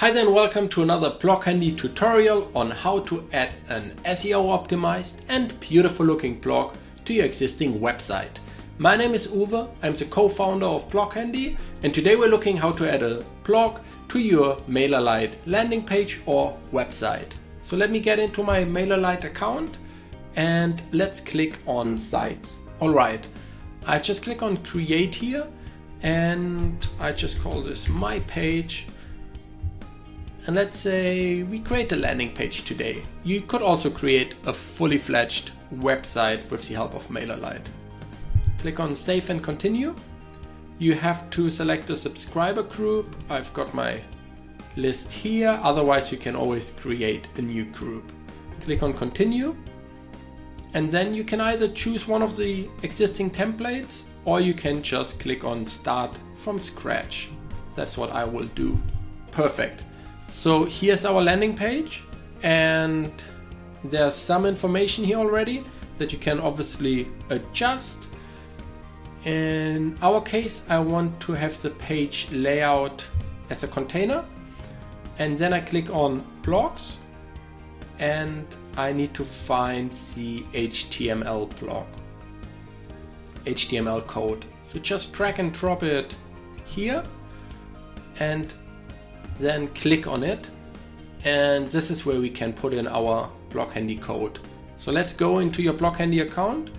Hi there and welcome to another BlogHandy tutorial on how to add an SEO optimized and beautiful looking blog to your existing website. My name is Uwe, I'm the co-founder of BlogHandy, and today we're looking how to add a blog to your MailerLite landing page or website. So let me get into my MailerLite account and let's click on sites. Alright, I just click on create here and I just call this my page. And let's say we create a landing page today. You could also create a fully fledged website with the help of MailerLite. Click on save and continue. You have to select a subscriber group. I've got my list here. Otherwise you can always create a new group. Click on continue. And then you can either choose one of the existing templates or you can just click on start from scratch. That's what I will do. Perfect. So here's our landing page and there's some information here already that you can obviously adjust. In our case, I want to have the page layout as a container, and then I click on blogs and I need to find the HTML block, HTML code. So just drag and drop it here and then click on it, and this is where we can put in our BlogHandy code. So let's go into your BlogHandy account,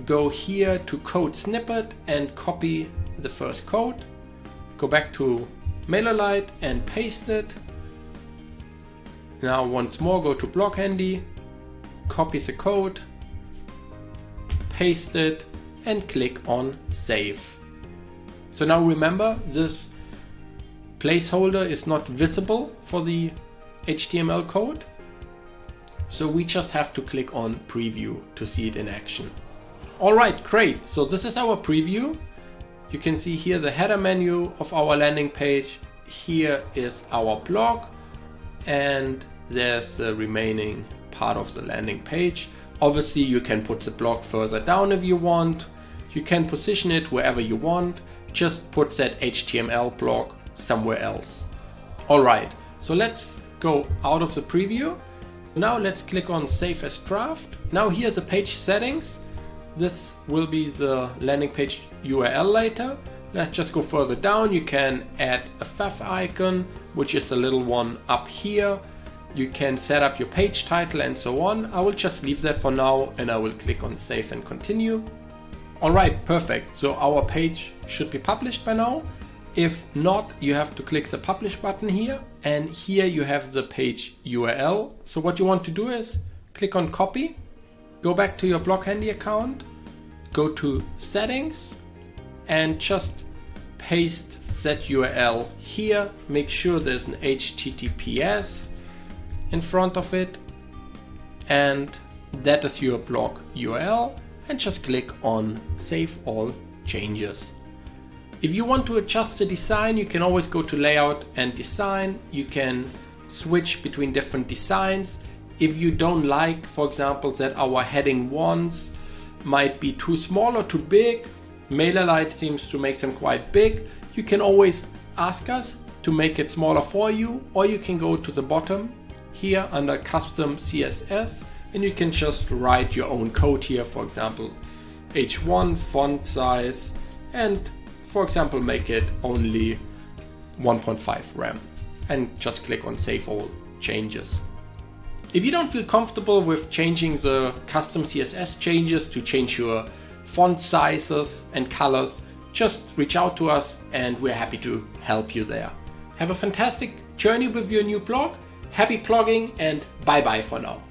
go here to code snippet and copy the first code, go back to MailerLite and paste it. Now once more go to BlogHandy, copy the code, paste it and click on save. So now remember, this placeholder is not visible for the HTML code, so we just have to click on preview to see it in action. Alright, great. So this is our preview. You can see here the header menu of our landing page. Here is our blog and there's the remaining part of the landing page. Obviously you can put the blog further down if you want. You can position it wherever you want. Just put that HTML blog somewhere else. Alright, so let's go out of the preview. Now let's click on save as draft. Now here are the page settings. This will be the landing page URL later. Let's just go further down. You can add a fav icon, which is a little one up here. You can set up your page title and so on. I will just leave that for now and I will click on save and continue. Alright, perfect. So our page should be published by now. If not, you have to click the publish button here, and here you have the page URL. So what you want to do is click on copy, go back to your BlogHandy account, go to settings and just paste that URL here. Make sure there's an HTTPS in front of it, and that is your blog URL, and just click on save all changes. If you want to adjust the design, you can always go to layout and design. You can switch between different designs. If you don't like, for example, that our heading ones might be too small or too big, MailerLite seems to make them quite big, you can always ask us to make it smaller for you, or you can go to the bottom here under custom CSS and you can just write your own code here, for example H1 font size, and for example make it only 1.5 RAM, and just click on save all changes. If you don't feel comfortable with changing the custom CSS changes to change your font sizes and colors, just reach out to us and we're happy to help you there. Have a fantastic journey with your new blog. Happy blogging and bye bye for now.